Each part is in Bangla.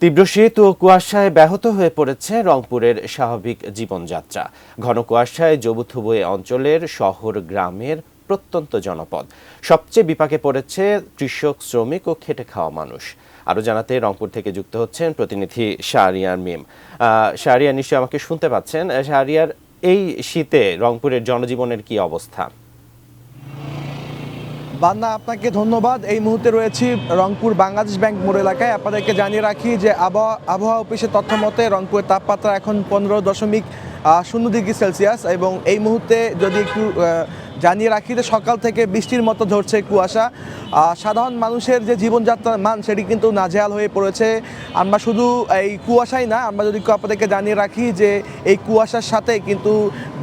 তীব্র শীত ও কুয়াশায় ব্যাহত হয়ে পড়েছে রংপুরের স্বাভাবিক জীবনযাত্রা। ঘন কুয়াশায় জবুথুবুই অঞ্চলের শহর গ্রামের প্রত্যন্ত জনপদ। সবচেয়ে বিপাকে পড়েছে কৃষক, শ্রমিক ও খেটে খাওয়া মানুষ। আরও জানাতে রংপুর থেকে যুক্ত হচ্ছেন প্রতিনিধি শাহরিয়ার মিম। শাহরিয়ার, নিশ্চয়ই আমাকে শুনতে পাচ্ছেন। শাহরিয়ার, এই শীতে রংপুরের জনজীবনের কি অবস্থা? বান্না, আপনাকে ধন্যবাদ। এই মুহূর্তে রয়েছি রংপুর বাংলাদেশ ব্যাংক মোড় এলাকায়। আপনাদেরকে জানিয়ে রাখি যে আবহাওয়া অফিসের তথ্য মতে রংপুরের তাপমাত্রা এখন 15.0 ডিগ্রি সেলসিয়াস এবং এই মুহূর্তে যদি একটু জানিয়ে রাখি যে সকাল থেকে বৃষ্টির মতো ঝরছে কুয়াশা। সাধারণ মানুষের যে জীবনযাত্রার মান সেটি কিন্তু নাজেহাল হয়ে পড়েছে। আমরা শুধু এই কুয়াশাই না, আমরা যদি আপনাদেরকে জানিয়ে রাখি যে এই কুয়াশার সাথে কিন্তু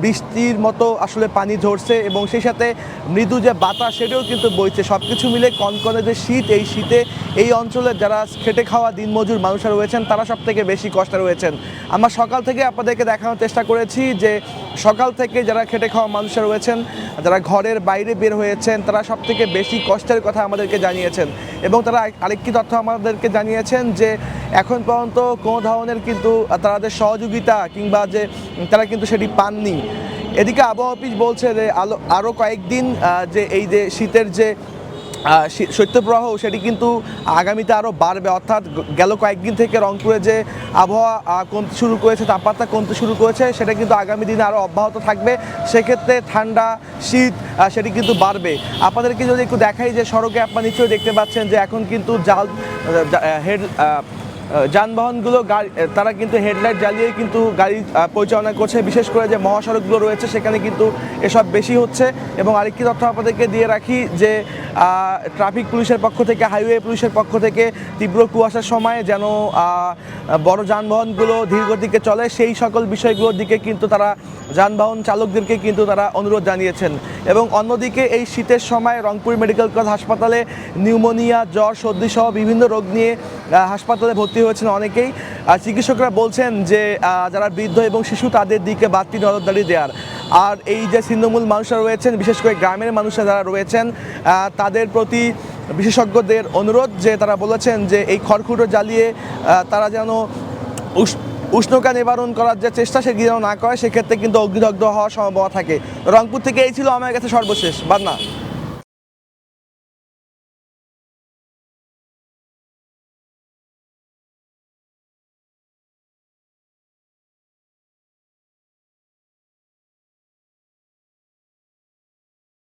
বৃষ্টির মতো আসলে পানি ঝরছে এবং সেই সাথে মৃদু যে বাতাস সেটাও কিন্তু বইছে। সব কিছু মিলে কনকনে যে শীত, এই শীতে এই অঞ্চলের যারা খেটে খাওয়া দিনমজুর মানুষরা রয়েছেন তারা সব থেকে বেশি কষ্টে রয়েছেন। আমরা সকাল থেকে আপনাদেরকে দেখানোর চেষ্টা করেছি যে সকাল থেকে যারা খেটে খাওয়া মানুষরা রয়েছেন, যারা ঘরের বাইরে বের হয়েছেন, তারা সব থেকে বেশি কষ্টের কথা আমাদেরকে জানিয়েছেন এবং তারা আরেকটি তথ্য আমাদেরকে জানিয়েছেন যে এখন পর্যন্ত কোনো ধরনের কিন্তু তাদের সহযোগিতা কিংবা যে তারা কিন্তু সেটি পাননি। এদিকে আবহাওয়া অফিস বলছে যে আরও কয়েকদিন যে এই যে শীতের যে শৈত্যপ্রবাহ সেটি কিন্তু আগামীতে আরও বাড়বে। অর্থাৎ গেল কয়েকদিন থেকে রংপুরে যে আবহাওয়া কমতে শুরু করেছে, তাপমাত্রা কমতে শুরু করেছে, সেটা কিন্তু আগামী দিনে আরও অব্যাহত থাকবে। সেক্ষেত্রে ঠান্ডা শীত সেটি কিন্তু বাড়বে। আপনাদেরকে যদি একটু দেখাই যে সড়কে আপনারা নিশ্চয়ই দেখতে পাচ্ছেন যে এখন কিন্তু যানবাহনগুলো তারা কিন্তু হেডলাইট জ্বালিয়ে কিন্তু গাড়ি পরিচালনা করছে। বিশেষ করে যে মহাসড়কগুলো রয়েছে সেখানে কিন্তু এসব বেশি হচ্ছে। এবং আরেকটি তথ্য আপনাদেরকে দিয়ে রাখি যে ট্রাফিক পুলিশের পক্ষ থেকে, হাইওয়ে পুলিশের পক্ষ থেকে তীব্র কুয়াশার সময় যেন বড় যানবাহনগুলো ধীর গতিতে চলে সেই সকল বিষয়গুলোর দিকে কিন্তু তারা যানবাহন চালকদেরকে কিন্তু তারা অনুরোধ জানিয়েছেন। এবং অন্যদিকে এই শীতের সময় রংপুর মেডিকেল কলেজ হাসপাতালে নিউমোনিয়া, জ্বর, সর্দি সহ বিভিন্ন রোগ নিয়ে হাসপাতালে ভর্তি হয়েছেন অনেকেই। চিকিৎসকরা বলছেন যে যারা বৃদ্ধ এবং শিশু তাদের দিকে বাড়তি নজরদারি দেওয়ার। আর এই যে ছিন্নমূল মানুষরা রয়েছেন, বিশেষ করে গ্রামের মানুষরা যারা রয়েছেন, তাদের প্রতি বিশেষজ্ঞদের অনুরোধ যে তারা বলেছেন যে এই খড়কুটো জ্বালিয়ে তারা যেন উষ্ণতা নিবারণ করার যে চেষ্টা সেটি যেন না করে, সেক্ষেত্রে কিন্তু অগ্নিদগ্ধ হওয়ার সম্ভাবনা থাকে। রংপুর থেকে এই ছিল আমার কাছে সর্বশেষ। বান্না।